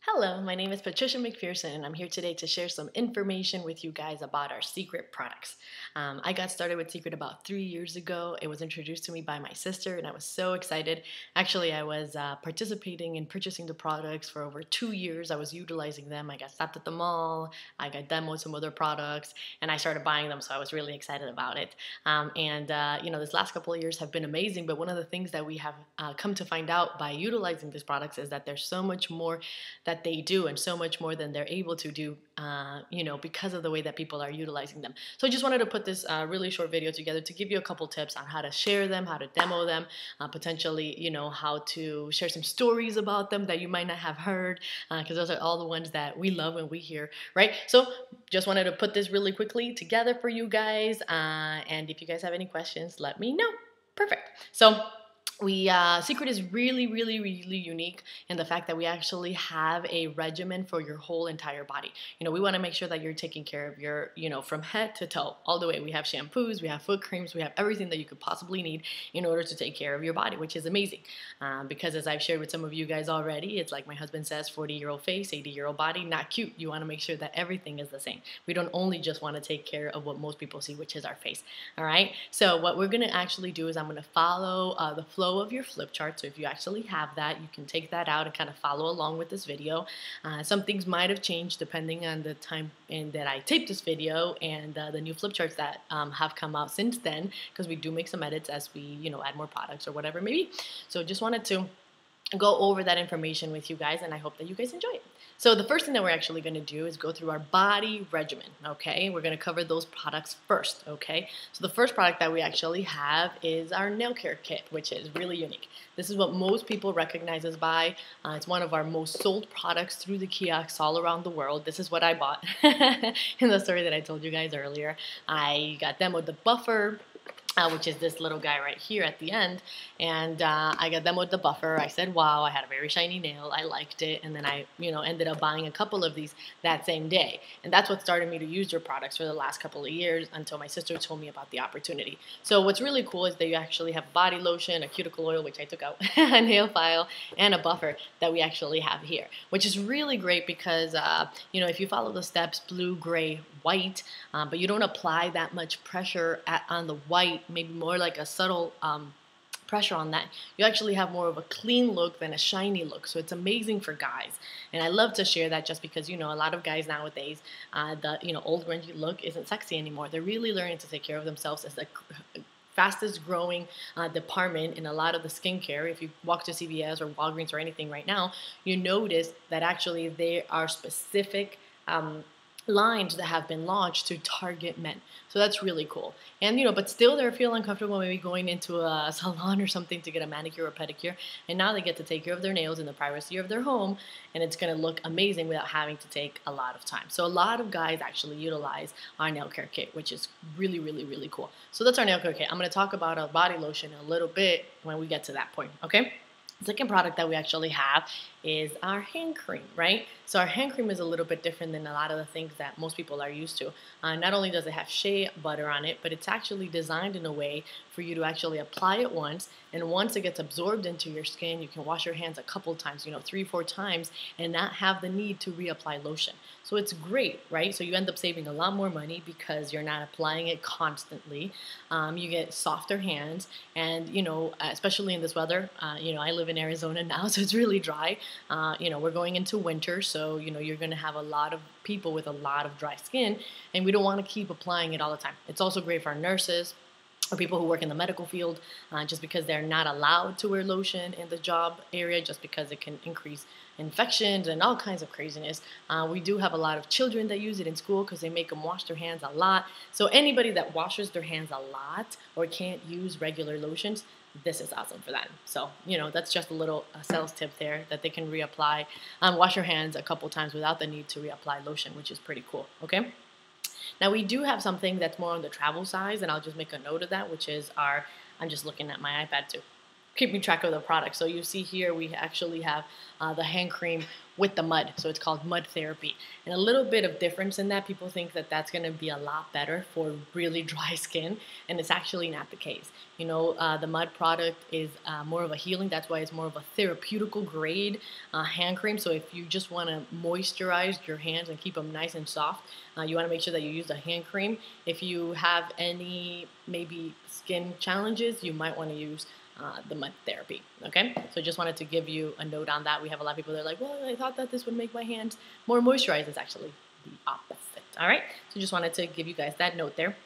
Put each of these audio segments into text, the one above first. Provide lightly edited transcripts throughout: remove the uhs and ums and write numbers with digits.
Hello, my name is Patricia Macpherson, and I'm here today to share some information with you guys about our Seacret products. I got started with Seacret about 3 years ago. It was introduced to me by my sister, and I was so excited. Actually, I was participating in purchasing the products for over 2 years. I was utilizing them. I got stopped at the mall, I got demoed some other products, and I started buying them, so I was really excited about it. This last couple of years have been amazing, but one of the things that we have come to find out by utilizing these products is that there's so much more that they do and so much more than they're able to do because of the way that people are utilizing them. So I just wanted to put this really short video together to give you a couple tips on how to share them, how to demo them, potentially how to share some stories about them that you might not have heard, because those are all the ones that we love when we hear, right? So just wanted to put this really quickly together for you guys, and if you guys have any questions, let me know. Perfect. So Seacret is really, really, really unique in the fact that we actually have a regimen for your whole entire body. We want to make sure that you're taking care of your, from head to toe, all the way. We have shampoos, we have foot creams, we have everything that you could possibly need in order to take care of your body, which is amazing. Because as I've shared with some of you guys already, it's like my husband says, 40-year-old face, 80-year-old body, not cute. You want to make sure that everything is the same. We don't only just want to take care of what most people see, which is our face. All right. So what we're going to actually do is I'm going to follow the flow of your flip chart. So if you actually have that, you can take that out and kind of follow along with this video. Some things might have changed depending on the time that I taped this video and the new flip charts that have come out since then, because we do make some edits as we add more products or whatever maybe. So just wanted to go over that information with you guys, and I hope that you guys enjoy it. So the first thing that we're actually going to do is go through our body regimen, okay? We're going to cover those products first, okay? So the first product that we actually have is our nail care kit, which is really unique. This is what most people recognize us by. It's one of our most sold products through the kiosks all around the world. This is what I bought in the story that I told you guys earlier. I got demoed the buffer, which is this little guy right here at the end, and I got them with the buffer. I said, wow, I had a very shiny nail. I liked it, and then I, ended up buying a couple of these that same day, and that's what started me to use your products for the last couple of years until my sister told me about the opportunity. So what's really cool is that you actually have body lotion, a cuticle oil, which I took out, a nail file, and a buffer that we actually have here, which is really great because, if you follow the steps, blue, gray, white, but you don't apply that much pressure on the white, maybe more like a subtle pressure on that, you actually have more of a clean look than a shiny look. So it's amazing for guys, and I love to share that just because a lot of guys nowadays, the old grungy look isn't sexy anymore. They're really learning to take care of themselves as the fastest growing department in a lot of the skincare. If you walk to CVS or Walgreens or anything right now, you notice that actually there are specific lines that have been launched to target men. So that's really cool. And but still they're feeling uncomfortable maybe going into a salon or something to get a manicure or pedicure, and now they get to take care of their nails in the privacy of their home, and it's going to look amazing without having to take a lot of time. So a lot of guys actually utilize our nail care kit, which is really, really, really cool. So that's our nail care kit. I'm going to talk about our body lotion a little bit when we get to that point, okay? The second product that we actually have is our hand cream, right? So our hand cream is a little bit different than a lot of the things that most people are used to. Not only does it have shea butter on it, but it's actually designed in a way for you to actually apply it once, and once it gets absorbed into your skin, you can wash your hands a couple times, 3-4 times, and not have the need to reapply lotion. So it's great, right? So you end up saving a lot more money because you're not applying it constantly. You get softer hands, and especially in this weather, I live in Arizona now, so it's really dry. We're going into winter, so you're going to have a lot of people with a lot of dry skin, and we don't want to keep applying it all the time. It's also great for our nurses or people who work in the medical field, just because they're not allowed to wear lotion in the job area, just because it can increase infections and all kinds of craziness. We do have a lot of children that use it in school because they make them wash their hands a lot. So anybody that washes their hands a lot or can't use regular lotions, this is awesome for them. So, that's just a little sales tip there, that they can reapply, wash your hands a couple times without the need to reapply lotion, which is pretty cool, okay? Now we do have something that's more on the travel size, and I'll just make a note of that, which is I'm just looking at my iPad too. keeping track of the product. So you see here we actually have the hand cream with the mud. So it's called mud therapy. And a little bit of difference in that. People think that that's going to be a lot better for really dry skin. And it's actually not the case. You know, the mud product is more of a healing. That's why it's more of a therapeutical grade hand cream. So if you just want to moisturize your hands and keep them nice and soft, you want to make sure that you use the hand cream. If you have any maybe skin challenges, you might want to use the mud therapy. Okay, so just wanted to give you a note on that. We have a lot of people that are like, well, I thought that this would make my hands more moisturized. It's actually the opposite. All right, so just wanted to give you guys that note there.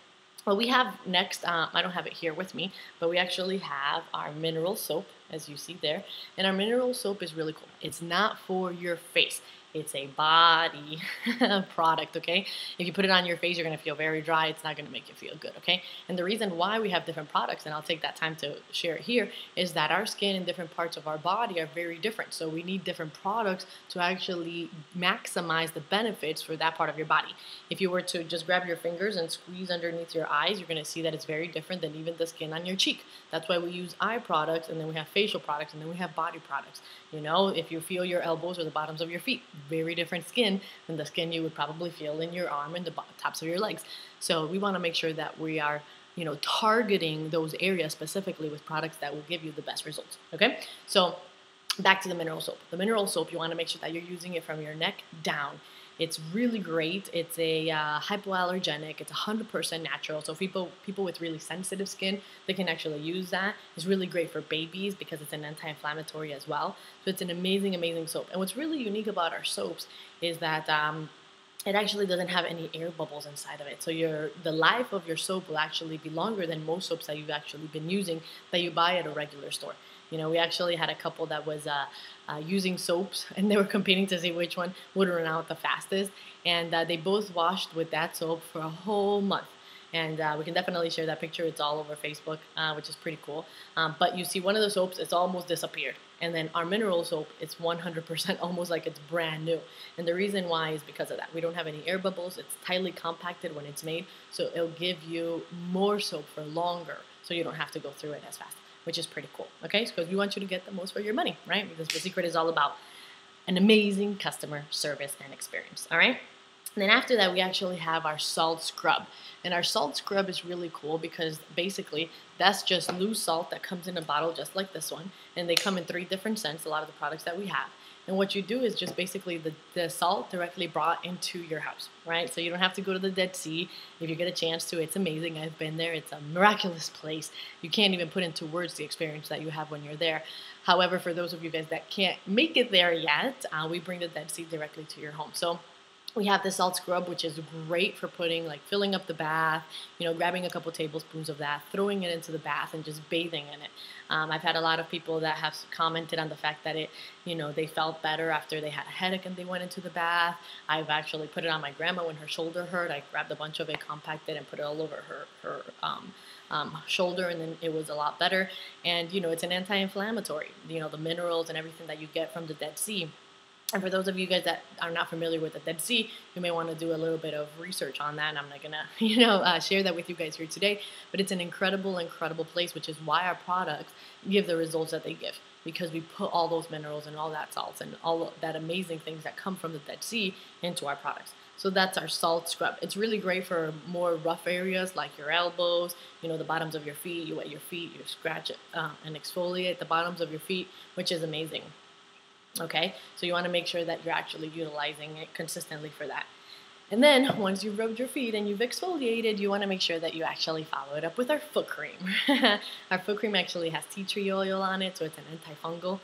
What we have next, I don't have it here with me, but we actually have our mineral soap, as you see there. And our mineral soap is really cool. It's not for your face. It's a body product, okay? If you put it on your face, you're gonna feel very dry. It's not gonna make you feel good, okay? And the reason why we have different products, and I'll take that time to share it here, is that our skin and different parts of our body are very different. So we need different products to actually maximize the benefits for that part of your body. If you were to just grab your fingers and squeeze underneath your eyes, you're gonna see that it's very different than even the skin on your cheek. That's why we use eye products, and then we have facial products, and then we have body products. You know, if you feel your elbows or the bottoms of your feet, very different skin than the skin you would probably feel in your arm and the tops of your legs. So we want to make sure that we are, you know, targeting those areas specifically with products that will give you the best results. Okay, so back to the mineral soap. The mineral soap, you want to make sure that you're using it from your neck down. It's really great. It's a hypoallergenic. It's 100% natural. So people with really sensitive skin, they can actually use that. It's really great for babies because it's an anti-inflammatory as well. So it's an amazing, amazing soap. And what's really unique about our soaps is that it actually doesn't have any air bubbles inside of it. So the life of your soap will actually be longer than most soaps that you've actually been using that you buy at a regular store. You know, we actually had a couple that was using soaps, and they were competing to see which one would run out the fastest. And they both washed with that soap for a whole month. And we can definitely share that picture. It's all over Facebook, which is pretty cool. But you see one of the soaps, it's almost disappeared. And then our mineral soap, it's 100% almost like it's brand new. And the reason why is because of that. We don't have any air bubbles. It's tightly compacted when it's made. So it'll give you more soap for longer. So you don't have to go through it as fast, which is pretty cool, okay? Because we want you to get the most for your money, right? Because the Seacret is all about an amazing customer service and experience, all right? And then after that, we actually have our salt scrub. And our salt scrub is really cool because basically that's just loose salt that comes in a bottle just like this one. And they come in 3 different scents, a lot of the products that we have. And what you do is just basically the salt directly brought into your house, right? So you don't have to go to the Dead Sea. If you get a chance to, it's amazing. I've been there. It's a miraculous place. You can't even put into words the experience that you have when you're there. However, for those of you guys that can't make it there yet, we bring the Dead Sea directly to your home. So we have the salt scrub, which is great for putting, like filling up the bath, you know, grabbing a couple tablespoons of that, throwing it into the bath and just bathing in it. I've had a lot of people that have commented on the fact that it, you know, they felt better after they had a headache and they went into the bath. I've actually put it on my grandma when her shoulder hurt. I grabbed a bunch of it, compacted, and put it all over her shoulder, and then it was a lot better. And, you know, it's an anti-inflammatory, you know, the minerals and everything that you get from the Dead Sea. And for those of you guys that are not familiar with the Dead Sea, you may want to do a little bit of research on that. And I'm not going to, you know, share that with you guys here today. But it's an incredible, incredible place, which is why our products give the results that they give. Because we put all those minerals and all that salts and all that amazing things that come from the Dead Sea into our products. So that's our salt scrub. It's really great for more rough areas like your elbows, you know, the bottoms of your feet. You wet your feet, you scratch it and exfoliate the bottoms of your feet, which is amazing. Okay, so you want to make sure that you're actually utilizing it consistently for that. And then once you've rubbed your feet and you've exfoliated, you want to make sure that you actually follow it up with our foot cream. Our foot cream actually has tea tree oil on it, so it's an antifungal.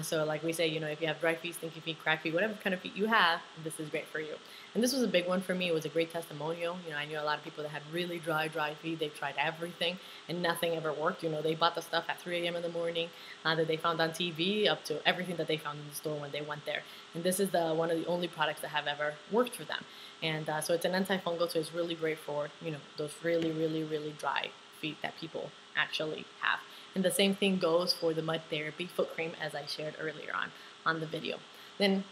So like we say, you know, if you have dry feet, stinky feet, cracked feet, whatever kind of feet you have, this is great for you. And this was a big one for me. It was a great testimonial. You know, I knew a lot of people that had really dry feet. They've tried everything and nothing ever worked. You know, they bought the stuff at 3 a.m. in the morning that they found on TV up to everything that they found in the store when they went there. And this is one of the only products that have ever worked for them. And so it's an antifungal, so it's really great for, you know, those really, really, really dry feet that people actually have. And the same thing goes for the mud therapy foot cream, as I shared earlier on the video. Then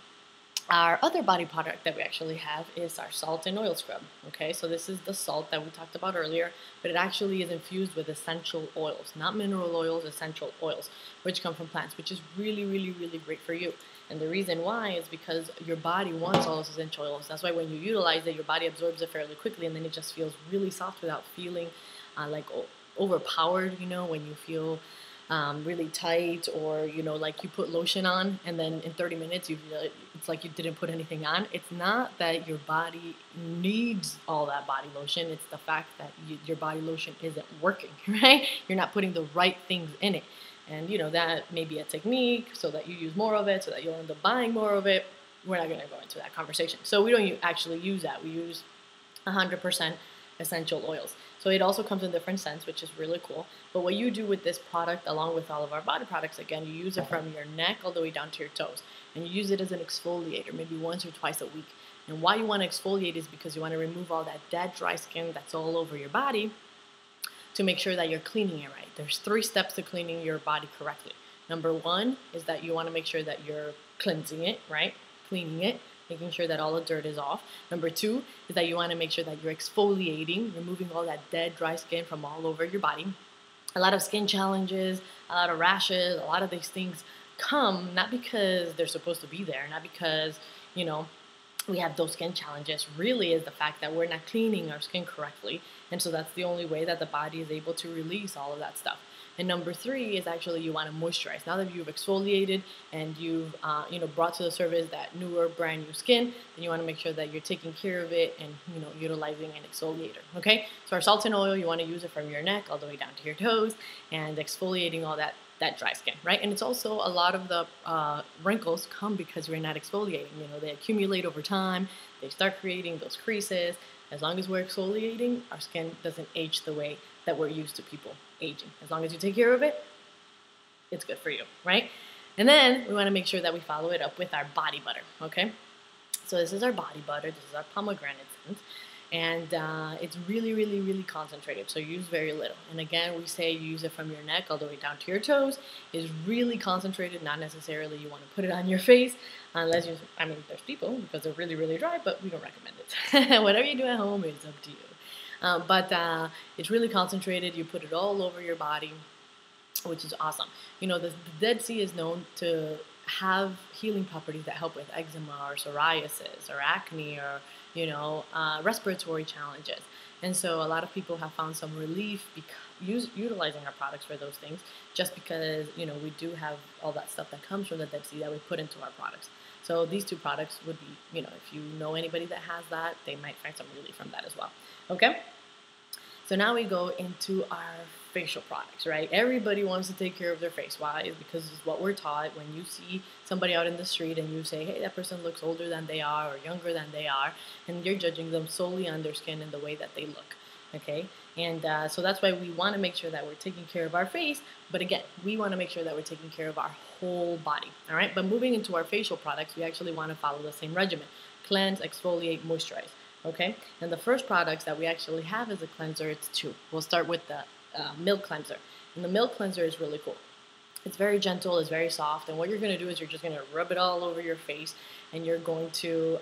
Our other body product that we actually have is our salt and oil scrub. Okay, so this is the salt that we talked about earlier, but it actually is infused with essential oils, not mineral oils, essential oils, which come from plants, which is really, really, really great for you. And the reason why is because your body wants all those essential oils. That's why when you utilize it, your body absorbs it fairly quickly, and then it just feels really soft without feeling like overpowered. You know, when you feel really tight, or like you put lotion on and then in 30 minutes you feel it's like you didn't put anything on. It's not that your body needs all that body lotion, it's the fact that your body lotion isn't working. Right, you're not putting the right things in it, and that may be a technique so that you use more of it, so that you'll end up buying more of it. We're not going to go into that conversation, so we don't actually use that. We use 100% essential oils. So it also comes in different scents, which is really cool. But what you do with this product, along with all of our body products, again, you use it from your neck all the way down to your toes. And you use it as an exfoliator, maybe once or twice a week. And why you want to exfoliate is because you want to remove all that dead, dry skin that's all over your body to make sure that you're cleaning it right. There's 3 steps to cleaning your body correctly. Number 1 is that you want to make sure that you're cleansing it, right? Cleaning it, making sure that all the dirt is off. Number 2 is that you want to make sure that you're exfoliating, removing all that dead, dry skin from all over your body. A lot of skin challenges, a lot of rashes, a lot of these things come not because they're supposed to be there, not because, we have those skin challenges. Really is the fact that we're not cleaning our skin correctly. And so that's the only way that the body is able to release all of that stuff. And number 3 is actually you want to moisturize. Now that you've exfoliated and you've brought to the surface that newer, brand new skin, then you want to make sure that you're taking care of it and utilizing an exfoliator. Okay, so our salt and oil, you want to use it from your neck all the way down to your toes, and exfoliating all that dry skin, right? And it's also a lot of the wrinkles come because we're not exfoliating. They accumulate over time. They start creating those creases. As long as we're exfoliating, our skin doesn't age the way that we're used to people aging. As long as you take care of it, it's good for you, right? And then we want to make sure that we follow it up with our body butter, okay? So this is our body butter. This is our pomegranate scent. And it's really, really, really concentrated, so use very little. And again, we say you use it from your neck all the way down to your toes. It's really concentrated, not necessarily you want to put it on your face, unless there's people, because they're really, really dry, but we don't recommend it. Whatever you do at home is up to you. But it's really concentrated. You put it all over your body, which is awesome. The Dead Sea is known to have healing properties that help with eczema or psoriasis or acne or respiratory challenges. And so a lot of people have found some relief utilizing our products for those things, just because we do have all that stuff that comes from the Dead Sea that we put into our products. So these 2 products would be, if you know anybody that has that, they might find some relief from that as well. Okay? So now we go into our facial products, right? Everybody wants to take care of their face. Why? Is because it's what we're taught. When you see somebody out in the street and you say, hey, that person looks older than they are or younger than they are, and you're judging them solely on their skin and the way that they look, okay? And so that's why we want to make sure that we're taking care of our face. But again, we want to make sure that we're taking care of our whole body, all right? But moving into our facial products, we actually want to follow the same regimen. Cleanse, exfoliate, moisturize. Okay, and the first products that we actually have as a cleanser, it's 2. We'll start with the milk cleanser. And the milk cleanser is really cool. It's very gentle, it's very soft, and what you're going to do is you're just going to rub it all over your face, and you're going to,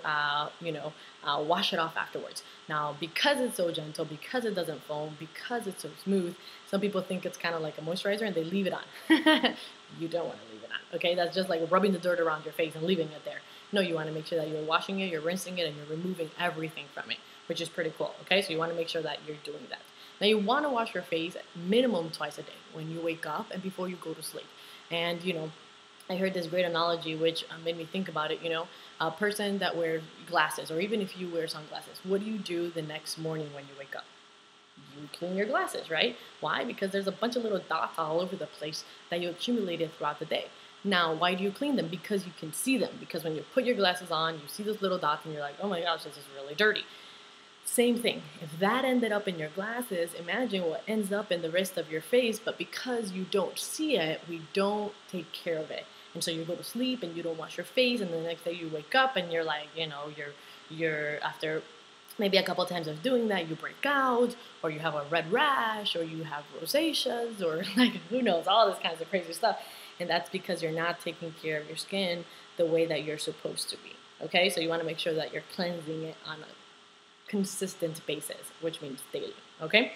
wash it off afterwards. Now, because it's so gentle, because it doesn't foam, because it's so smooth, some people think it's kind of like a moisturizer and they leave it on. You don't want to leave it on, okay? That's just like rubbing the dirt around your face and leaving it there. No, you want to make sure that you're washing it, you're rinsing it, and you're removing everything from it, which is pretty cool, okay? So you want to make sure that you're doing that. Now, you want to wash your face minimum twice a day, when you wake up and before you go to sleep. And, I heard this great analogy which made me think about it, a person that wears glasses, or even if you wear sunglasses, what do you do the next morning when you wake up? You clean your glasses, right? Why? Because there's a bunch of little dots all over the place that you accumulated throughout the day. Now, why do you clean them? Because you can see them. Because when you put your glasses on, you see those little dots and you're like, oh my gosh, this is really dirty. Same thing. If that ended up in your glasses, imagine what ends up in the rest of your face. But because you don't see it, we don't take care of it. And so you go to sleep and you don't wash your face, and the next day you wake up and you're like, you're after maybe a couple times of doing that, you break out, or you have a red rash, or you have rosaceas, or like, who knows, all this kinds of crazy stuff. And that's because you're not taking care of your skin the way that you're supposed to be, okay? So you want to make sure that you're cleansing it on a consistent basis, which means daily, okay?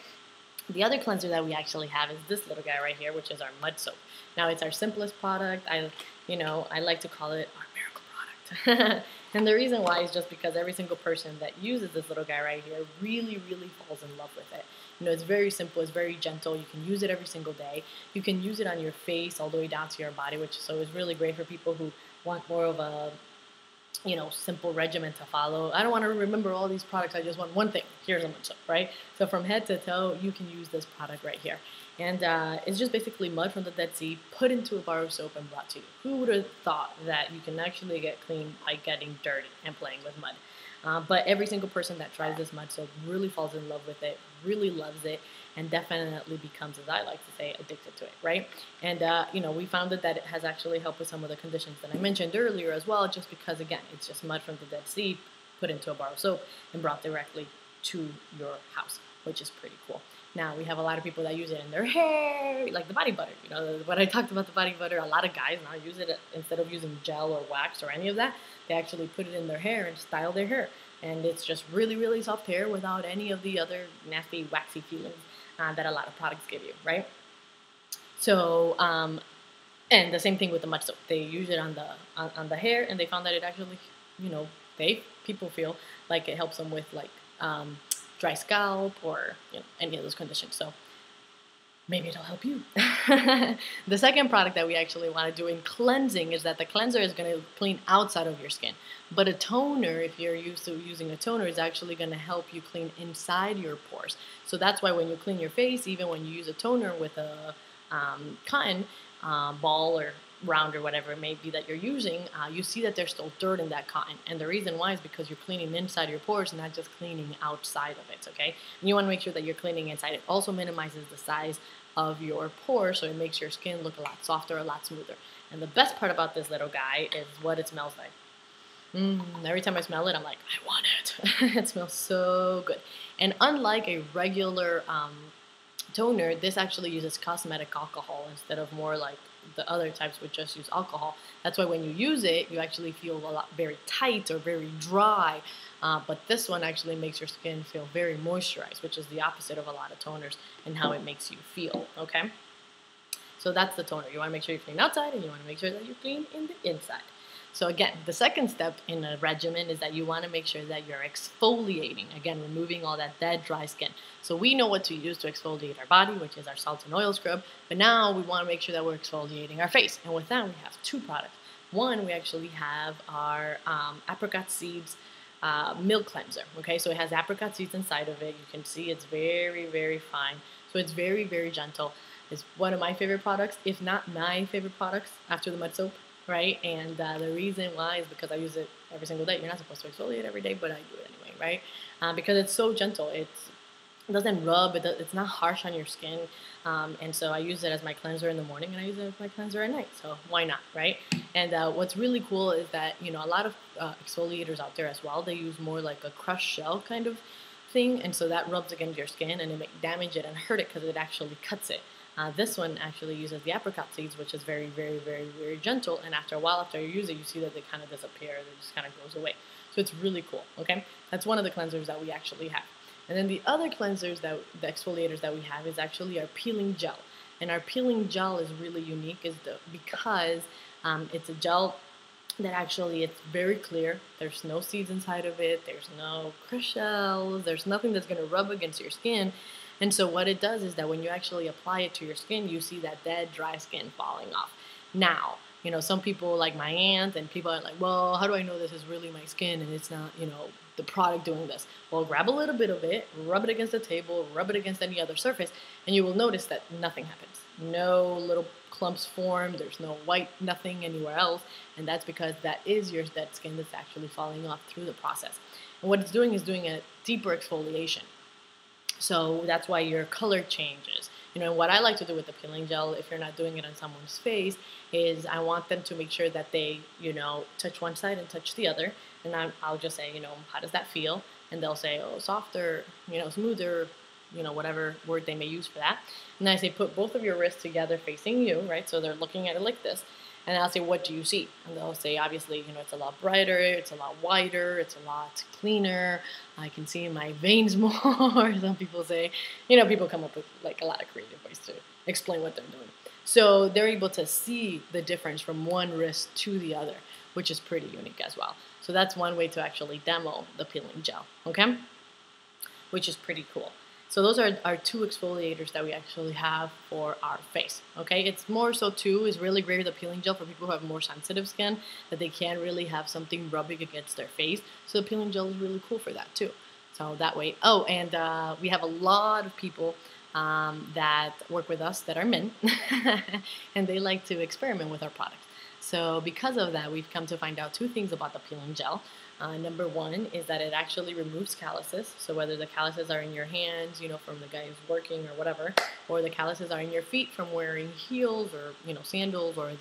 The other cleanser that we actually have is this little guy right here, which is our mud soap. Now it's our simplest product. I like to call it our miracle product. And the reason why is just because every single person that uses this little guy right here really, really falls in love with it. It's very simple, it's very gentle. You can use it every single day. You can use it on your face all the way down to your body, which is really great for people who want more of a simple regimen to follow. I don't want to remember all these products. I just want one thing. Here's a mud soap, right? So from head to toe, you can use this product right here. And it's just basically mud from the Dead Sea put into a bar of soap and brought to you. Who would have thought that you can actually get clean by getting dirty and playing with mud? But every single person that tries this mud soap really falls in love with it, really loves it, and definitely becomes, as I like to say, addicted to it, right? And, we found that it has actually helped with some of the conditions that I mentioned earlier as well, just because, again, it's just mud from the Dead Sea put into a bar of soap and brought directly to your house, which is pretty cool. Now, we have a lot of people that use it in their hair, like the body butter. When I talked about the body butter, a lot of guys now use it instead of using gel or wax or any of that. They actually put it in their hair and style their hair. And it's just really, really soft hair without any of the other nasty, waxy feelings that a lot of products give you, right? So, and the same thing with the mud soap. They use it on the hair, and they found that it actually, people feel like it helps them with dry scalp or any of those conditions. So maybe it'll help you. The second product that we actually want to do in cleansing is that the cleanser is going to clean outside of your skin. But a toner, if you're used to using a toner, is actually going to help you clean inside your pores. So that's why when you clean your face, even when you use a toner with a cotton ball or round or whatever it may be that you're using, you see that there's still dirt in that cotton. And the reason why is because you're cleaning inside your pores, not just cleaning outside of it, okay? And you want to make sure that you're cleaning inside. It also minimizes the size of your pores, so it makes your skin look a lot softer, a lot smoother. And the best part about this little guy is what it smells like. Every time I smell it, I'm like, I want it. It smells so good. And unlike a regular toner, this actually uses cosmetic alcohol instead of more like the other types would just use alcohol. That's why when you use it, you actually feel very tight or very dry. But this one actually makes your skin feel very moisturized, which is the opposite of a lot of toners and how it makes you feel, okay? So that's the toner. You want to make sure you clean outside, and you want to make sure that you clean in the inside. So again, the second step in a regimen is that you want to make sure that you're exfoliating, again, removing all that dead, dry skin. So we know what to use to exfoliate our body, which is our salt and oil scrub, but now we want to make sure that we're exfoliating our face. And with that, we have two products. One, we actually have our apricot seeds milk cleanser, okay? So it has apricot seeds inside of it. You can see it's very, very fine. So it's very, very gentle. It's one of my favorite products, if not my favorite products after the mud soap. Right? And the reason why is because I use it every single day. You're not supposed to exfoliate every day, but I do it anyway, right? Because it's so gentle. It doesn't rub. It's not harsh on your skin. And so I use it as my cleanser in the morning, and I use it as my cleanser at night. So why not, right? And what's really cool is that, a lot of exfoliators out there as well, they use more like a crushed shell kind of thing. And so that rubs against your skin, and it may damage it and hurt it because it actually cuts it. This one actually uses the apricot seeds, which is very, very, very, very gentle. And after a while, after you use it, you see that they kind of disappear. It just kind of goes away. So it's really cool, okay? That's one of the cleansers that we actually have. And then the other cleansers, the exfoliators that we have is actually our peeling gel. And our peeling gel is really unique because it's a gel that actually it's very clear. There's no seeds inside of it. There's no crushed shells. There's nothing that's going to rub against your skin. And so what it does is that when you actually apply it to your skin, you see that dead, dry skin falling off. Now, some people like my aunt and people are like, well, how do I know this is really my skin and it's not, the product doing this? Well, grab a little bit of it, rub it against the table, rub it against any other surface, and you will notice that nothing happens. No little clumps form. There's no white, nothing anywhere else. And that's because that is your dead skin that's actually falling off through the process. And what it's doing is doing a deeper exfoliation. So that's why your color changes. What I like to do with the peeling gel, if you're not doing it on someone's face, is I want them to make sure that they, touch one side and touch the other. And I'll just say, how does that feel? And they'll say, oh, softer, smoother, whatever word they may use for that. And I say, put both of your wrists together facing you, right? So they're looking at it like this. And I'll say, what do you see? And they'll say, obviously, it's a lot brighter, it's a lot wider, it's a lot cleaner. I can see my veins more. Some people say, people come up with like a lot of creative ways to explain what they're doing. So they're able to see the difference from one wrist to the other, which is pretty unique as well. So that's one way to actually demo the peeling gel, okay? Which is pretty cool. So those are our 2 exfoliators that we actually have for our face, okay? It's more so too, is really great with the peeling gel for people who have more sensitive skin, that they can't really have something rubbing against their face. So the peeling gel is really cool for that too. So that way, oh, and we have a lot of people that work with us that are men, and they like to experiment with our products. So because of that, we've come to find out 2 things about the peeling gel. Number 1 is that it actually removes calluses. So whether the calluses are in your hands, from the guy who's working or whatever, or the calluses are in your feet from wearing heels or, sandals, or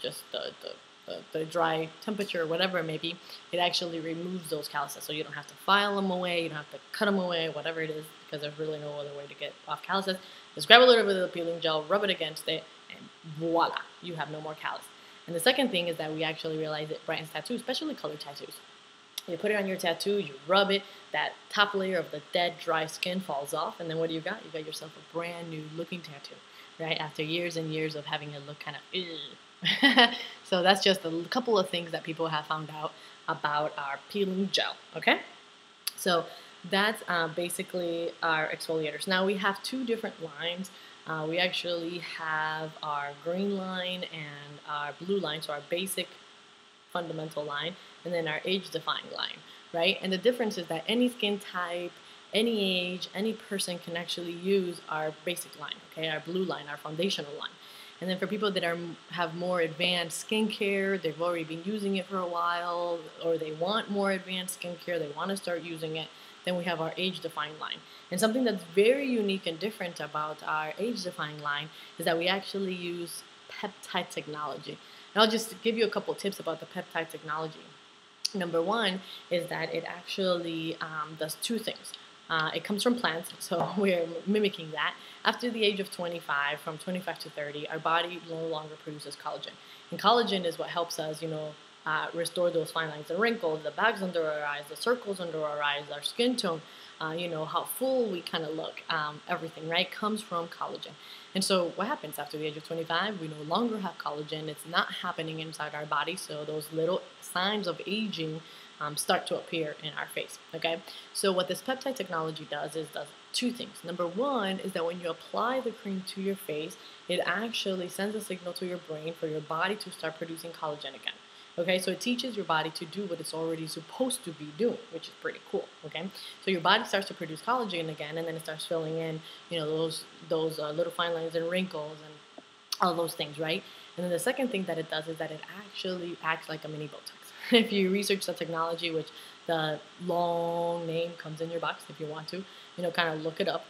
just the dry temperature or whatever it may be, it actually removes those calluses. So you don't have to file them away, you don't have to cut them away, whatever it is, because there's really no other way to get off calluses. Just grab a little bit of the peeling gel, rub it against it, and voila, you have no more callus. And the second thing is that we actually realize it brightens tattoos, especially colored tattoos. You put it on your tattoo, you rub it, that top layer of the dead, dry skin falls off, and then what do you got? You got yourself a brand new looking tattoo, right? After years and years of having it look kind of ugh. So that's just a couple of things that people have found out about our peeling gel, okay? So that's basically our exfoliators. Now we have 2 different lines. We actually have our green line and our blue line, so our basic fundamental line, and then our age-defying line, right? And the difference is that any skin type, any age, any person can actually use our basic line, okay, our blue line, our foundational line. And then for people that have more advanced skincare, they've already been using it for a while, or they want more advanced skincare, they want to start using it, then we have our age-defying line. And something that's very unique and different about our age-defying line is that we actually use peptide technology. And I'll just give you a couple tips about the peptide technology. Number 1 is that it actually does 2 things. It comes from plants, so we're mimicking that. After the age of 25, from 25 to 30, our body no longer produces collagen. And collagen is what helps us, restore those fine lines and wrinkles, the bags under our eyes, the circles under our eyes, our skin tone, how full we kind of look, everything, right, comes from collagen. And so what happens after the age of 25? We no longer have collagen. It's not happening inside our body, so those little signs of aging start to appear in our face, okay? So what this peptide technology does 2 things. Number 1 is that when you apply the cream to your face, it actually sends a signal to your brain for your body to start producing collagen again. Okay, so it teaches your body to do what it's already supposed to be doing, which is pretty cool. Okay, so your body starts to produce collagen again, and then it starts filling in, those little fine lines and wrinkles and all those things, right? And then the second thing that it does is that it actually acts like a mini Botox. If you research the technology, which the long name comes in your box if you want to, kind of look it up.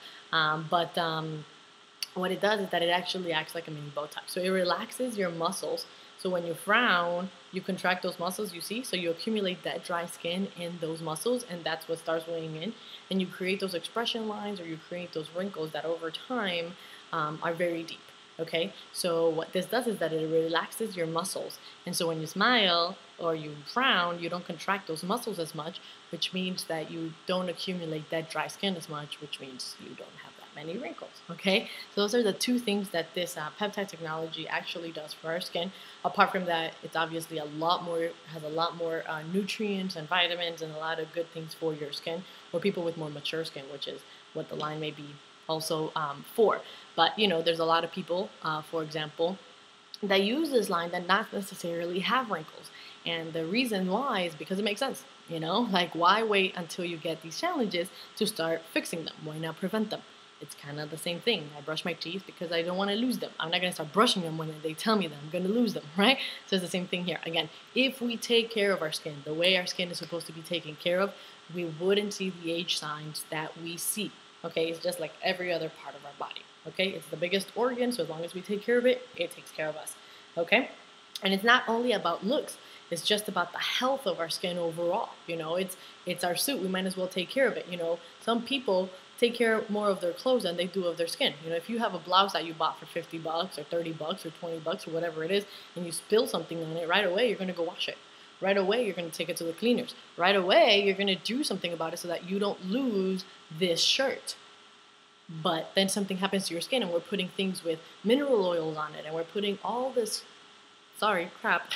What it does is that it actually acts like a mini Botox. So it relaxes your muscles. So when you frown, you contract those muscles, you see? So you accumulate that dry skin in those muscles, and that's what starts weighing in. And you create those expression lines, or you create those wrinkles that over time are very deep, okay? So what this does is that it relaxes your muscles. And so when you smile or you frown, you don't contract those muscles as much, which means that you don't accumulate that dry skin as much, which means you don't have that many wrinkles, okay? So those are the 2 things that this peptide technology actually does for our skin. Apart from that, it's obviously has a lot more nutrients and vitamins and a lot of good things for your skin, or people with more mature skin, which is what the line may be also for. But, there's a lot of people, for example, that use this line that not necessarily have wrinkles. And the reason why is because it makes sense, Like, why wait until you get these challenges to start fixing them? Why not prevent them? It's kind of the same thing. I brush my teeth because I don't want to lose them. I'm not going to start brushing them when they tell me that I'm going to lose them, right? So it's the same thing here. Again, if we take care of our skin the way our skin is supposed to be taken care of, we wouldn't see the age signs that we see, okay? It's just like every other part of our body, okay? It's the biggest organ, so as long as we take care of it, it takes care of us, okay? And it's not only about looks. It's just about the health of our skin overall. It's our suit. We might as well take care of it. Some people take care more of their clothes than they do of their skin. You know, if you have a blouse that you bought for $50 or $30 or $20 or whatever it is, and you spill something on it, right away you're going to go wash it. Right away you're going to take it to the cleaners. Right away you're going to do something about it so that you don't lose this shirt. But then something happens to your skin, and we're putting things with mineral oils on it, and we're putting all this crap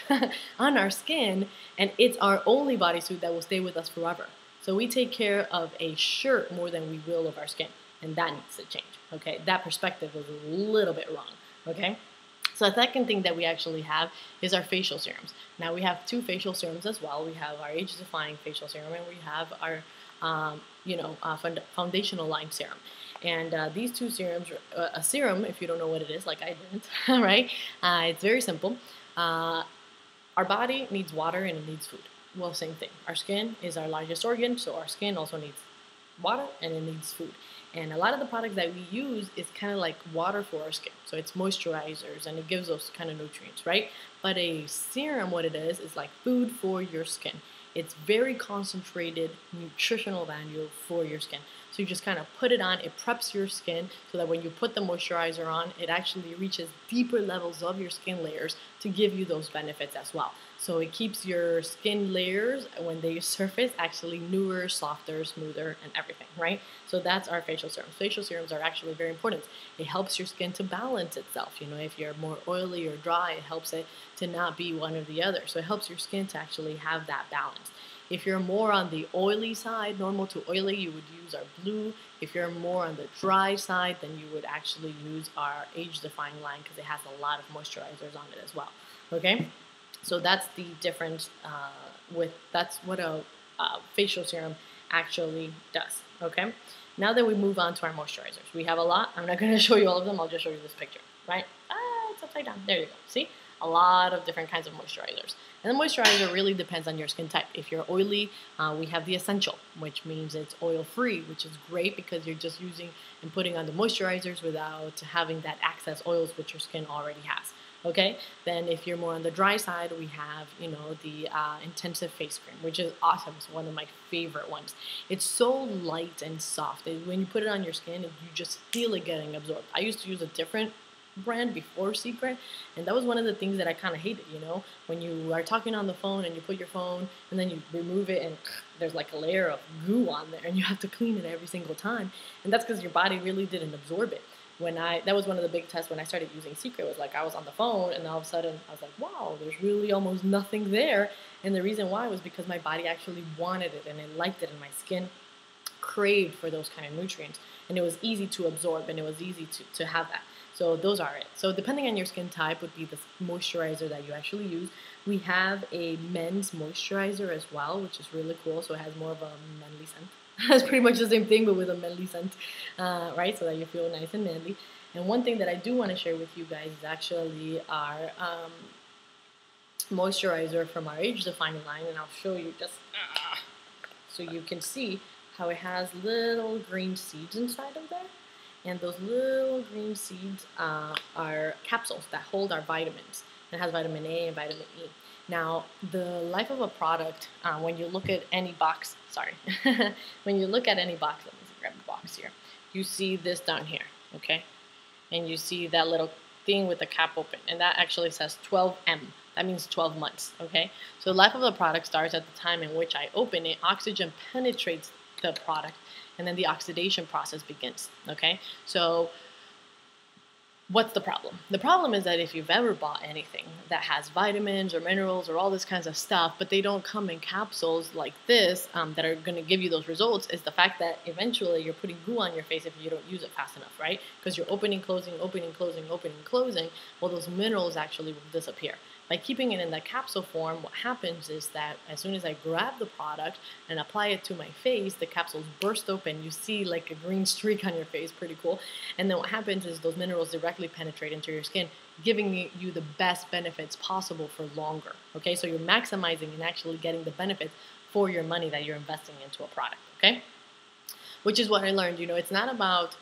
on our skin, and it's our only bodysuit that will stay with us forever. So we take care of a shirt more than we will of our skin, and that needs to change, okay? That perspective is a little bit wrong, okay? So the second thing that we actually have is our facial serums. Now we have two facial serums as well. We have our age-defying facial serum, and we have our foundational line serum. And these two serums, a serum, if you don't know what it is, like I didn't, right? It's very simple. Our body needs water and it needs food. Well, same thing. Our skin is our largest organ, so our skin also needs water and it needs food. And a lot of the products that we use is kind of like water for our skin. So it's moisturizers and it gives those kind of nutrients, right? But a serum, what it is like food for your skin. It's very concentrated nutritional value for your skin. So you just kind of put it on, it preps your skin so that when you put the moisturizer on, it actually reaches deeper levels of your skin layers to give you those benefits as well. So it keeps your skin layers, when they surface, actually newer, softer, smoother, and everything, right? So that's our facial serums. Facial serums are actually very important. It helps your skin to balance itself. You know, if you're more oily or dry, it helps it to not be one or the other. So it helps your skin to actually have that balance. If you're more on the oily side, normal to oily, you would use our blue. If you're more on the dry side, then you would actually use our age-defying line because it has a lot of moisturizers on it as well, okay? So that's the difference that's what a facial serum actually does, okay? Now that we move on to our moisturizers. We have a lot. I'm not going to show you all of them. I'll just show you this picture, right? It's upside down. There you go. See? A lot of different kinds of moisturizers. And the moisturizer really depends on your skin type. If you're oily, we have the essential, which means it's oil-free, which is great because you're just using and putting on the moisturizers without having that excess oils which your skin already has. Okay, then if you're more on the dry side, we have, the intensive face cream, which is awesome. It's one of my favorite ones. It's so light and soft. When you put it on your skin, you just feel it getting absorbed. I used to use a different brand before Seacret, and that was one of the things that I kind of hated, when you are talking on the phone and you put your phone and then you remove it and there's like a layer of goo on there and you have to clean it every single time, and that's because your body really didn't absorb it. That was one of the big tests when I started using Seacret, was like I was on the phone and all of a sudden I was like, wow, there's really almost nothing there. And the reason why was because my body actually wanted it and it liked it, and my skin craved for those kind of nutrients, and it was easy to absorb and it was easy to have that. So those are it. So depending on your skin type would be the moisturizer that you actually use. We have a men's moisturizer as well, which is really cool. So it has more of a manly scent. It's pretty much the same thing, but with a manly scent, right? So that you feel nice and manly. And one thing that I do want to share with you guys is actually our moisturizer from our age-defying line. And I'll show you just so you can see how it has little green seeds inside of there. And those little green seeds are capsules that hold our vitamins. It has vitamin A and vitamin E. Now, the life of a product, when you look at any box, when you look at any box, let me grab the box here, you see this down here, okay? And you see that little thing with the cap open, and that actually says 12M. That means 12 months, okay? So the life of the product starts at the time in which I open it. Oxygen penetrates the product, and then the oxidation process begins, okay? So what's the problem? The problem is that if you've ever bought anything that has vitamins or minerals or all this kinds of stuff, but they don't come in capsules like this that are going to give you those results, is the fact that eventually you're putting goo on your face if you don't use it fast enough, right? Because you're opening, closing, opening, closing, opening, closing. Well, those minerals actually will disappear. By keeping it in the capsule form, what happens is that as soon as I grab the product and apply it to my face, the capsules burst open. You see like a green streak on your face, pretty cool. And then what happens is those minerals directly penetrate into your skin, giving you the best benefits possible for longer. Okay, so you're maximizing and actually getting the benefits for your money that you're investing into a product. Okay, which is what I learned. It's not about,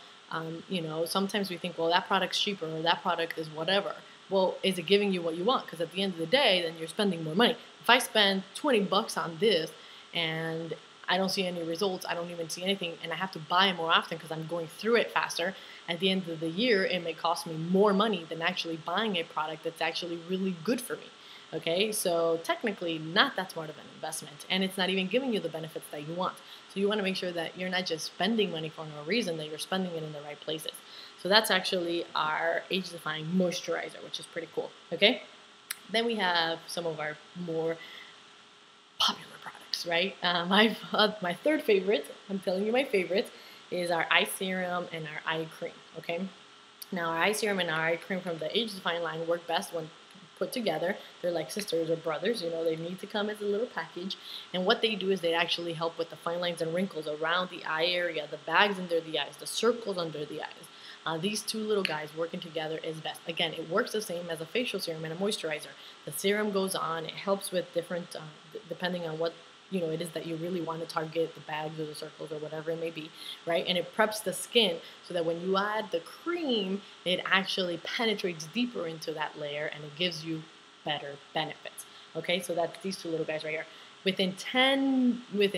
sometimes we think, well, that product's cheaper or that product is whatever. Well, is it giving you what you want? Because at the end of the day, then you're spending more money. If I spend $20 on this and I don't see any results. I don't even see anything, and I have to buy it more often because I'm going through it faster. At the end of the year, it may cost me more money than actually buying a product that's actually really good for me. Okay, so technically not that smart of an investment, and it's not even giving you the benefits that you want. So you want to make sure that you're not just spending money for no reason, that you're spending it in the right places. So that's actually our age-defying moisturizer, which is pretty cool. Okay, then we have some of our more popular products, right? My third favorite, I'm telling you my favorite, is our eye serum and our eye cream, okay? Now, our eye serum and our eye cream from the Age Define line work best when put together. They're like sisters or brothers, you know, they need to come as a little package. And what they do is they actually help with the fine lines and wrinkles around the eye area, the bags under the eyes, the circles under the eyes. These two little guys working together is best. Again, it works the same as a facial serum and a moisturizer. The serum goes on, it helps with different, depending on what it is that you really want to target, the bags or the circles or whatever it may be, right? And it preps the skin so that when you add the cream, it actually penetrates deeper into that layer and it gives you better benefits. Okay, so that's these two little guys right here. Within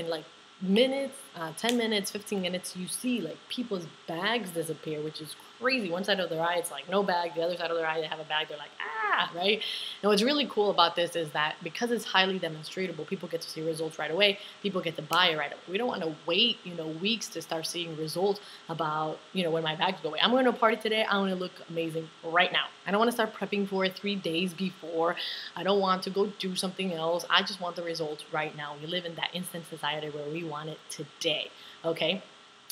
like minutes, 10 minutes, 15 minutes, you see like people's bags disappear, which is crazy. One side of their eye, it's like no bag. The other side of their eye, they have a bag. They're like, ah, right? And what's really cool about this is that because it's highly demonstratable, people get to see results right away. People get to buy it right away. We don't want to wait, weeks to start seeing results about, when my bags go away. I'm going to a party today. I want to look amazing right now. I don't want to start prepping for it 3 days before. I don't want to go do something else. I just want the results right now. We live in that instant society where we want it today, okay?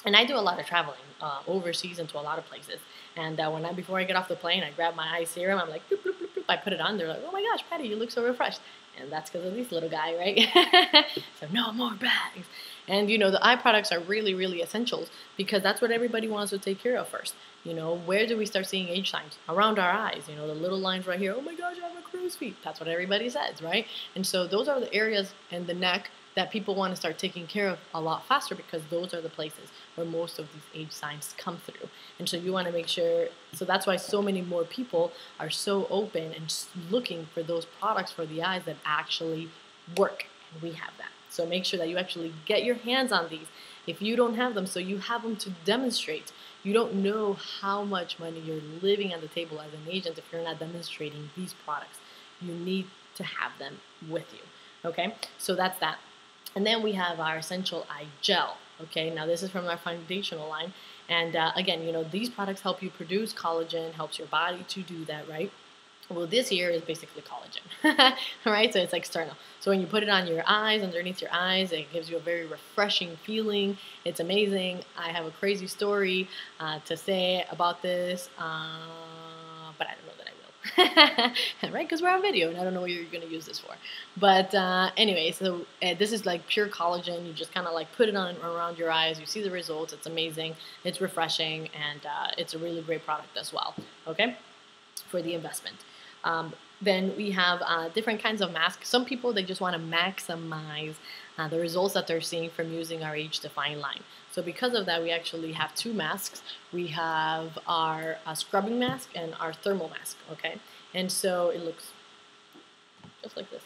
And I do a lot of traveling overseas into a lot of places. And before I get off the plane, I grab my eye serum. I'm like, bloop, bloop, bloop, bloop. I put it on. They're like, oh my gosh, Patty, you look so refreshed. And that's because of this little guy, right? So no more bags. And, the eye products are really, really essentials because that's what everybody wants to take care of first. Where do we start seeing age signs? Around our eyes. The little lines right here. Oh my gosh, I have a crow's feet. That's what everybody says, right? And so those are the areas in the neck that people want to start taking care of a lot faster because those are the places where most of these age signs come through. And so you want to make sure, so that's why so many more people are so open and looking for those products for the eyes that actually work. And we have that. So make sure that you actually get your hands on these if you don't have them, so you have them to demonstrate. You don't know how much money you're leaving on the table as an agent if you're not demonstrating these products. You need to have them with you. Okay, so that's that. And then we have our Essential Eye Gel. Okay, now this is from our foundational line. And again, these products help you produce collagen, helps your body to do that, right? Well, this here is basically collagen, all right? So it's external. So when you put it on your eyes, underneath your eyes, it gives you a very refreshing feeling. It's amazing. I have a crazy story to say about this, but I don't know that I will, right? Because we're on video, and I don't know what you're going to use this for. But anyway, so this is like pure collagen. You just kind of like put it on around your eyes. You see the results. It's amazing. It's refreshing, and it's a really great product as well, okay, for the investment. Then we have different kinds of masks. Some people, they just want to maximize the results that they're seeing from using our Age Define line. So because of that, we actually have two masks. We have our scrubbing mask and our thermal mask, okay? And so it looks just like this,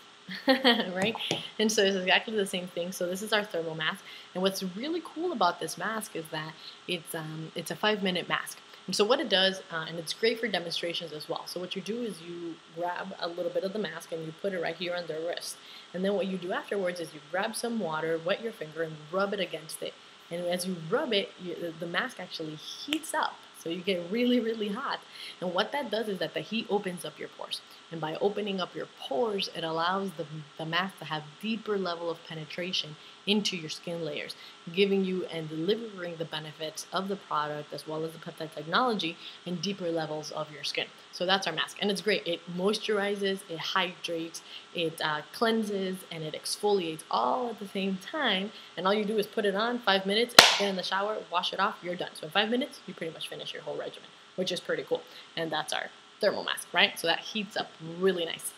right? And so it's exactly the same thing. So this is our thermal mask. And what's really cool about this mask is that it's a 5-minute mask. And so what it does, and it's great for demonstrations as well. So what you do is you grab a little bit of the mask and you put it right here on the wrist. And then what you do afterwards is you grab some water, wet your finger, and rub it against it. And as you rub it, the mask actually heats up. So you get really, really hot. And what that does is that the heat opens up your pores. And by opening up your pores, it allows the mask to have deeper level of penetration into your skin layers, giving you and delivering the benefits of the product as well as the peptide technology in deeper levels of your skin. So that's our mask. And it's great. It moisturizes, it hydrates, it cleanses, and it exfoliates all at the same time. And all you do is put it on 5 minutes, get in the shower, wash it off, you're done. So in 5 minutes, you pretty much finish your whole regimen, which is pretty cool. And that's our thermal mask, right? So that heats up really nice.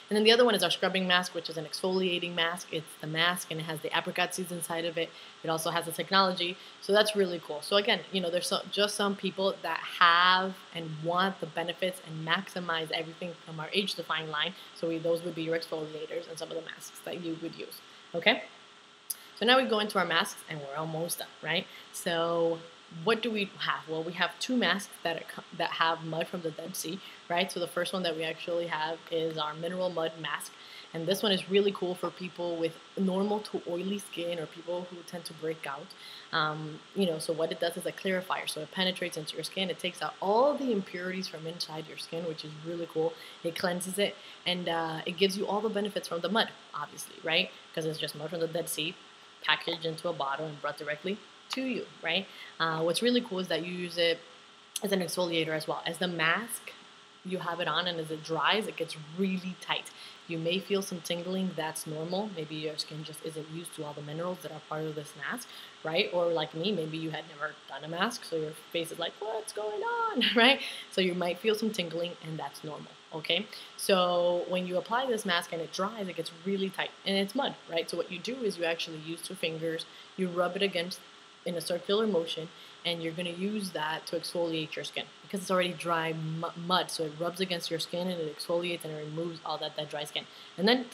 And then the other one is our scrubbing mask, which is an exfoliating mask. It's the mask, and it has the apricot seeds inside of it. It also has the technology. So that's really cool. So again, there's just some people that have and want the benefits and maximize everything from our Age Define line. So those would be your exfoliators and some of the masks that you would use, okay? So now we go into our masks and we're almost done, right? So what do we have? Well, we have two masks that have mud from the Dead Sea, right? So the first one that we actually have is our mineral mud mask. And this one is really cool for people with normal to oily skin or people who tend to break out. So what it does is a clarifier. So it penetrates into your skin. It takes out all the impurities from inside your skin, which is really cool. It cleanses it, and it gives you all the benefits from the mud, obviously, right? Because it's just mud from the Dead Sea, packaged into a bottle and brought directly to you, right? What's really cool is that you use it as an exfoliator as well. As the mask, you have it on, and as it dries, it gets really tight. You may feel some tingling. That's normal. Maybe your skin just isn't used to all the minerals that are part of this mask, right? Or like me, maybe you had never done a mask, so your face is like, what's going on, right? So you might feel some tingling, and that's normal, okay? So when you apply this mask and it dries, it gets really tight, and it's mud, right? So what you do is you actually use two fingers, you rub it against in a circular motion, and you're going to use that to exfoliate your skin because it's already dry mud, so it rubs against your skin and it exfoliates and it removes all that dry skin, and then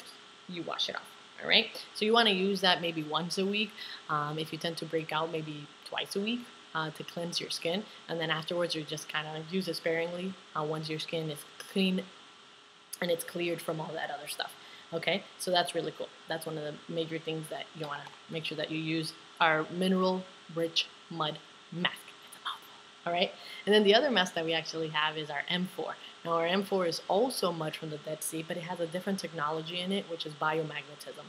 you wash it off. All right, so you want to use that maybe once a week. If you tend to break out, maybe twice a week to cleanse your skin, and then afterwards you just kind of use it sparingly once your skin is clean and it's cleared from all that other stuff. Okay, so that's really cool. That's one of the major things that you want to make sure that you use our mineral rich mud mask. It's a mouthful. All right, and then the other mask that we actually have is our M4. Now our M4 is also mud from the Dead Sea, but it has a different technology in it, which is biomagnetism.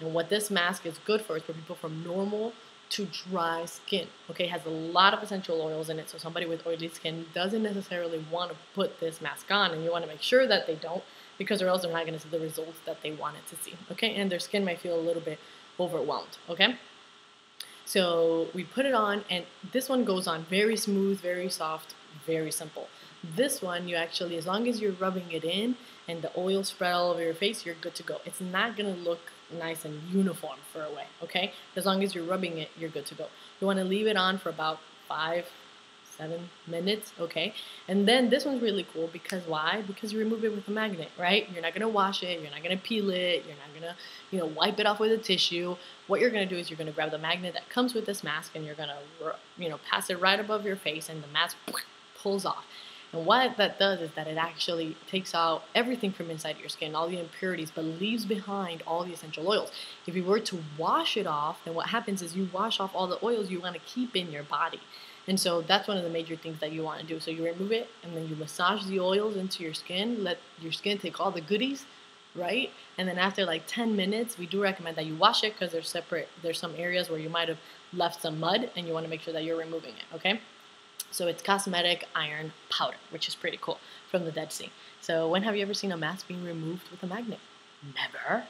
And what this mask is good for is for people from normal to dry skin. Okay, it has a lot of essential oils in it, so somebody with oily skin doesn't necessarily want to put this mask on, and you want to make sure that they don't, because or else they're not going to see the results that they wanted to see. Okay, and their skin might feel a little bit overwhelmed. Okay. So we put it on, and this one goes on very smooth, very soft, very simple. This one, you actually, as long as you're rubbing it in and the oil spread all over your face, you're good to go. It's not going to look nice and uniform for a way, okay? As long as you're rubbing it, you're good to go. You want to leave it on for about 5-7 minutes, okay? And then this one's really cool because why? Because you remove it with a magnet, right? You're not going to wash it. You're not going to peel it. You're not going to, wipe it off with a tissue. What you're going to do is you're going to grab the magnet that comes with this mask and you're going to, pass it right above your face, and the mask pulls off. And what that does is that it actually takes out everything from inside your skin, all the impurities, but leaves behind all the essential oils. If you were to wash it off, then what happens is you wash off all the oils you want to keep in your body. And so that's one of the major things that you want to do. So you remove it, and then you massage the oils into your skin, let your skin take all the goodies, right? And then after like 10 minutes, we do recommend that you wash it because there's some areas where you might have left some mud, and you want to make sure that you're removing it, okay? So it's cosmetic iron powder, which is pretty cool, from the Dead Sea. So when have you ever seen a mask being removed with a magnet? Never.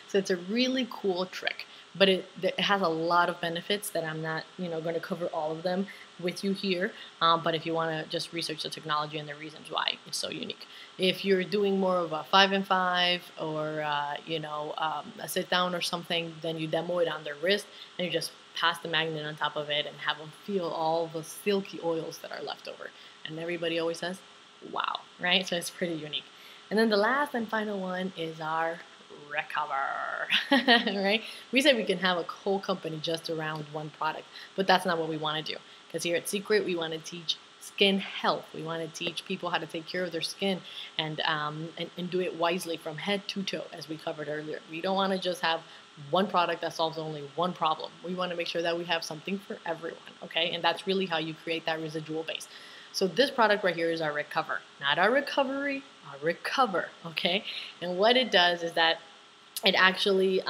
So it's a really cool trick, but it has a lot of benefits that I'm not, going to cover all of them with you here. But if you want to just research the technology and the reasons why it's so unique. If you're doing more of a 5-and-5 or, a sit down or something, then you demo it on their wrist and you just pass the magnet on top of it and have them feel all the silky oils that are left over. And everybody always says, wow, right? So it's pretty unique. And then the last and final one is our recover, right? We say we can have a whole company just around one product, but that's not what we want to do. Because here at Seacret, we want to teach skin health. We want to teach people how to take care of their skin and do it wisely from head to toe, as we covered earlier. We don't want to just have one product that solves only one problem. We want to make sure that we have something for everyone, okay? And that's really how you create that residual base. So this product right here is our Recover, not our recovery, our Recover, okay? And what it does is that it actually,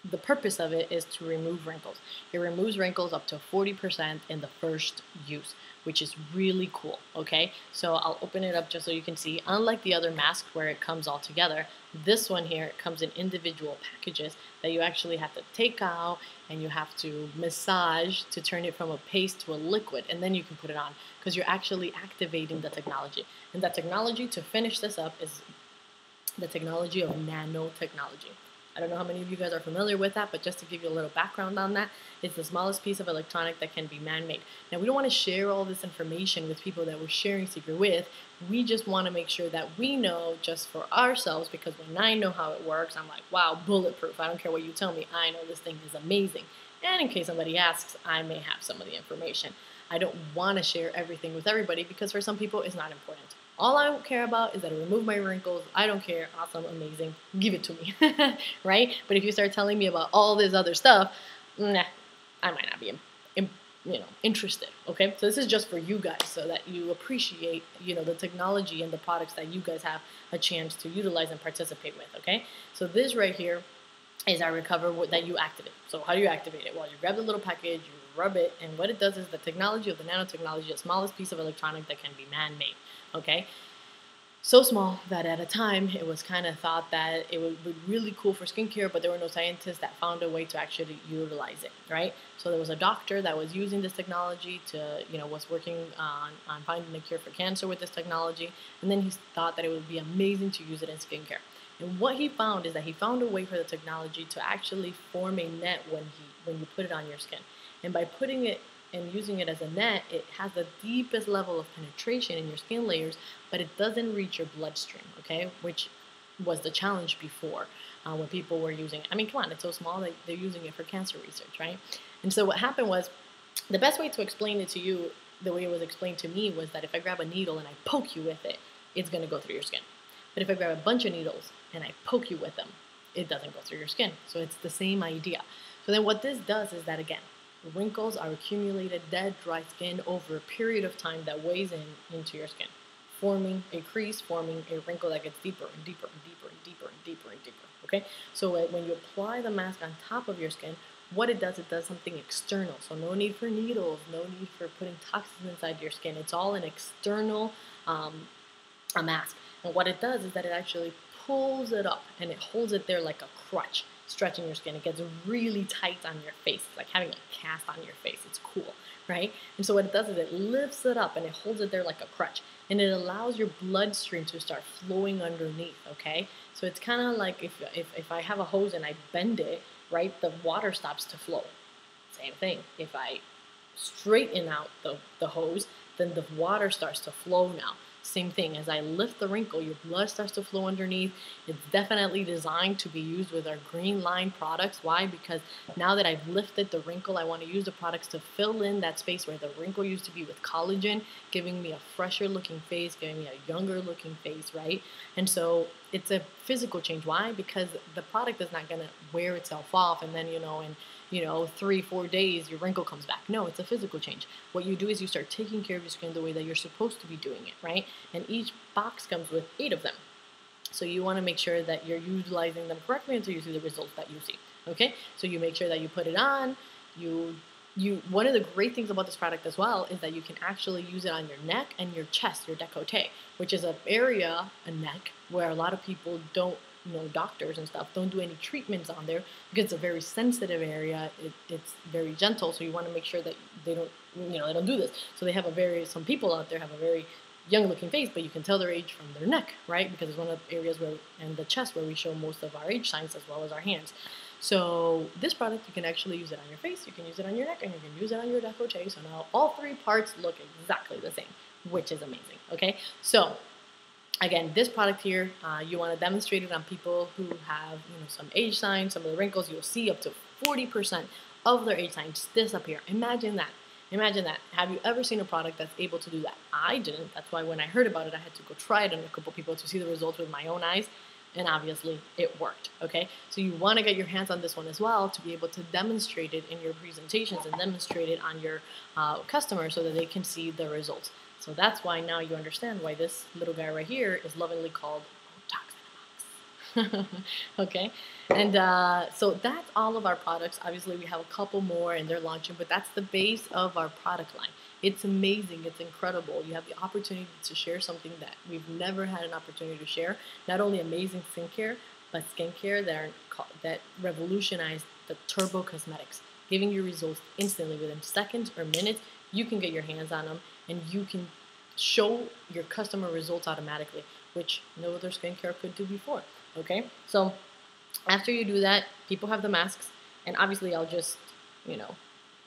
the purpose of it is to remove wrinkles. It removes wrinkles up to 40% in the first use, which is really cool, okay? So I'll open it up just so you can see. Unlike the other masks where it comes all together, this one here, it comes in individual packages that you actually have to take out and you have to massage to turn it from a paste to a liquid, and then you can put it on because you're actually activating the technology. And that technology, to finish this up, is the technology of nanotechnology. I don't know how many of you guys are familiar with that, but just to give you a little background on that, it's the smallest piece of electronic that can be man-made. Now, we don't want to share all this information with people that we're sharing Seacret with. We just want to make sure that we know just for ourselves, because when I know how it works, I'm like, wow, bulletproof. I don't care what you tell me. I know this thing is amazing. And in case somebody asks, I may have some of the information. I don't want to share everything with everybody because for some people it's not important. All I care about is that I remove my wrinkles. I don't care. Awesome, amazing. Give it to me, right? But if you start telling me about all this other stuff, nah, I might not be, interested. Okay, so this is just for you guys, so that you appreciate, the technology and the products that you guys have a chance to utilize and participate with. Okay, so this right here is our recover that you activate. So how do you activate it? Well, you grab the little package, you rub it, and what it does is the technology of the nanotechnology, the smallest piece of electronic that can be man-made. Okay, so small that at a time it was kind of thought that it would be really cool for skincare, but there were no scientists that found a way to actually utilize it, right? So there was a doctor that was using this technology to, was working on finding a cure for cancer with this technology, and then he thought that it would be amazing to use it in skincare. And what he found is that he found a way for the technology to actually form a net when you put it on your skin. And by putting it and using it as a net, it has the deepest level of penetration in your skin layers, but it doesn't reach your bloodstream, okay? Which was the challenge before when people were using it. I mean, come on, it's so small that they're using it for cancer research, right? And so what happened was, the best way to explain it to you, the way it was explained to me, was that if I grab a needle and I poke you with it, it's going to go through your skin. But if I grab a bunch of needles and I poke you with them, it doesn't go through your skin. So it's the same idea. So then what this does is that, again, wrinkles are accumulated dead, dry skin over a period of time that weighs into your skin, forming a crease, forming a wrinkle that gets deeper and deeper and deeper and deeper and deeper and deeper. Okay? So when you apply the mask on top of your skin, what it does something external. So no need for needles, no need for putting toxins inside your skin. It's all an external a mask. And what it does is that it actually pulls it up and it holds it there like a crutch, stretching your skin. It gets really tight on your face. It's like having a cast on your face. It's cool, right? And so what it does is it lifts it up and it holds it there like a crutch. And it allows your bloodstream to start flowing underneath, okay? So it's kind of like if I have a hose and I bend it, right, the water stops to flow. Same thing. If I straighten out the hose, then the water starts to flow now. Same thing, as I lift the wrinkle, your blood starts to flow underneath. It's definitely designed to be used with our green line products. Why? Because now that I've lifted the wrinkle, I want to use the products to fill in that space where the wrinkle used to be with collagen, giving me a fresher looking face, giving me a younger looking face, right? And so it's a physical change. Why? Because the product is not going to wear itself off and then, in 3-4 days, your wrinkle comes back. No, it's a physical change. What you do is you start taking care of your skin the way that you're supposed to be doing it, right? And each box comes with 8 of them. So you want to make sure that you're utilizing them correctly until you see the results that you see, okay? So you make sure that you put it on. One of the great things about this product as well is that you can actually use it on your neck and your chest, your décolleté, which is an area, a neck, where a lot of people don't, doctors and stuff don't do any treatments on there because it's a very sensitive area. It's very gentle, so you want to make sure that they don't do this. So they have some people out there have a very young looking face, but you can tell their age from their neck, right? Because it's one of the areas and the chest where we show most of our age signs, as well as our hands. So this product, you can actually use it on your face, you can use it on your neck, and you can use it on your décolleté. So now all 3 parts look exactly the same, which is amazing, okay? So again, this product here, you want to demonstrate it on people who have, some age signs, some of the wrinkles. You'll see up to 40% of their age signs disappear. Imagine that. Imagine that. Have you ever seen a product that's able to do that? I didn't. That's why when I heard about it, I had to go try it on a couple people to see the results with my own eyes. And obviously, it worked, okay? So you want to get your hands on this one as well to be able to demonstrate it in your presentations and demonstrate it on your customers so that they can see the results. So that's why now you understand why this little guy right here is lovingly called Botox in a Box. Okay? And so that's all of our products. Obviously, we have a couple more and they're launching, but that's the base of our product line. It's amazing. It's incredible. You have the opportunity to share something that we've never had an opportunity to share. Not only amazing skincare, but skincare that revolutionized the turbo cosmetics, giving you results instantly within seconds or minutes. You can get your hands on them and you can show your customer results automatically, which no other skincare could do before. Okay, so After you do that, people have the masks, and obviously I'll just, you know,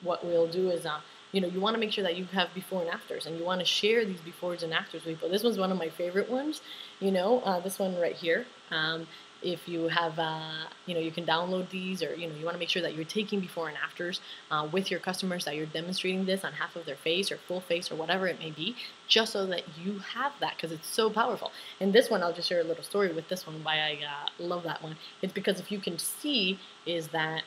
what we'll do is, you want to make sure that you have before and afters, and you want to share these befores and afters with people. This one's one of my favorite ones, this one right here. If you have, you can download these, or, you want to make sure that you're taking before and afters with your customers, that you're demonstrating this on half of their face or full face or whatever it may be, just so that you have that, because it's so powerful. And this one, I'll just share a little story with this one, why I love that one. It's because if you can see is that,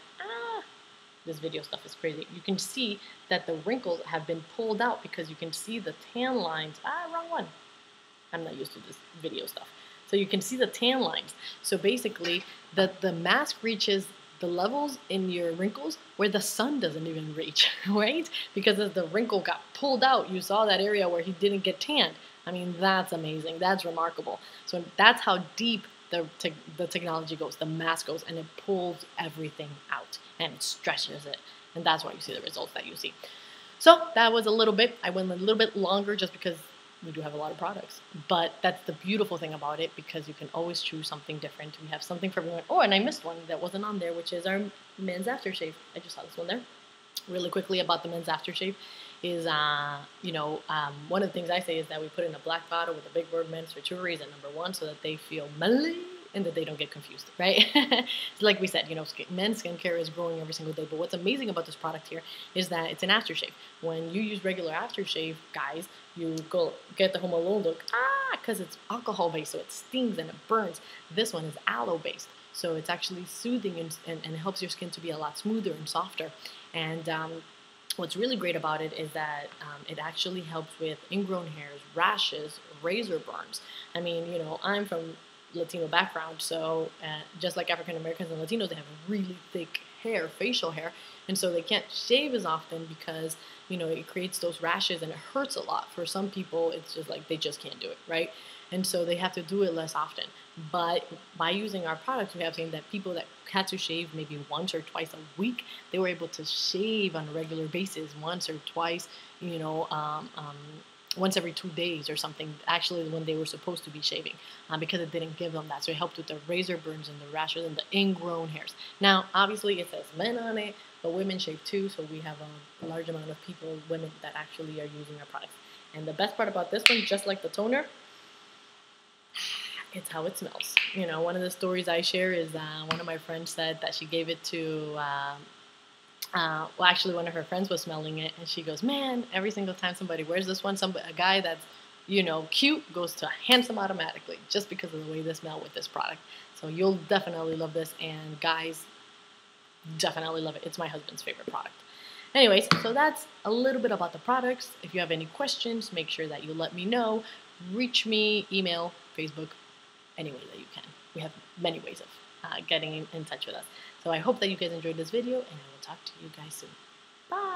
this video stuff is crazy. You can see that the wrinkles have been pulled out because you can see the tan lines. Wrong one. I'm not used to this video stuff. So you can see the tan lines. So basically, the mask reaches the levels in your wrinkles where the sun doesn't even reach, right? Because as the wrinkle got pulled out, you saw that area where he didn't get tanned. I mean, that's amazing. That's remarkable. So that's how deep the technology goes, the mask goes, and it pulls everything out and it stretches it. And that's why you see the results that you see. So that was a little bit. I went a little bit longer just because we do have a lot of products. But that's the beautiful thing about it, because you can always choose something different. We have something for everyone. Oh, and I missed one that wasn't on there, which is our men's aftershave. I just saw this one there. Really quickly about the men's aftershave is, one of the things I say is that we put in a black bottle with a big word men's for two reasons. Number one, so that they feel manly and that they don't get confused, right? Like we said, men's skincare is growing every single day. But what's amazing about this product here is that it's an aftershave. When you use regular aftershave, guys, you go get the Home Alone look, because it's alcohol based, so it stings and it burns. This one is aloe based, so it's actually soothing and helps your skin to be a lot smoother and softer. And what's really great about it is that it actually helps with ingrown hairs, rashes, razor burns. I mean, I'm from Latino background, so just like African Americans and Latinos, they have really thick hair, facial hair, and so they can't shave as often because it creates those rashes and it hurts a lot. For some people, it's just like they just can't do it, right? And so they have to do it less often. But by using our products, we have seen that people that had to shave maybe once or twice a week, they were able to shave on a regular basis once or twice, once every 2 days or something, actually when they were supposed to be shaving, because it didn't give them that. So it helped with the razor burns and the rashes and the ingrown hairs. Now, obviously it says men on it, but women shave too, so we have a large amount of people, women, that actually are using our products. And the best part about this one, just like the toner, it's how it smells. One of the stories I share is one of my friends said that she gave it to actually, one of her friends was smelling it, and she goes, man, every single time somebody wears this one, a guy that's, cute goes to handsome automatically, just because of the way they smell with this product. So you'll definitely love this, and guys definitely love it. It's my husband's favorite product. Anyways, so that's a little bit about the products. If you have any questions, make sure that you let me know. Reach me, email, Facebook, any way that you can. We have many ways of getting in touch with us. So I hope that you guys enjoyed this video, and I will talk to you guys soon. Bye!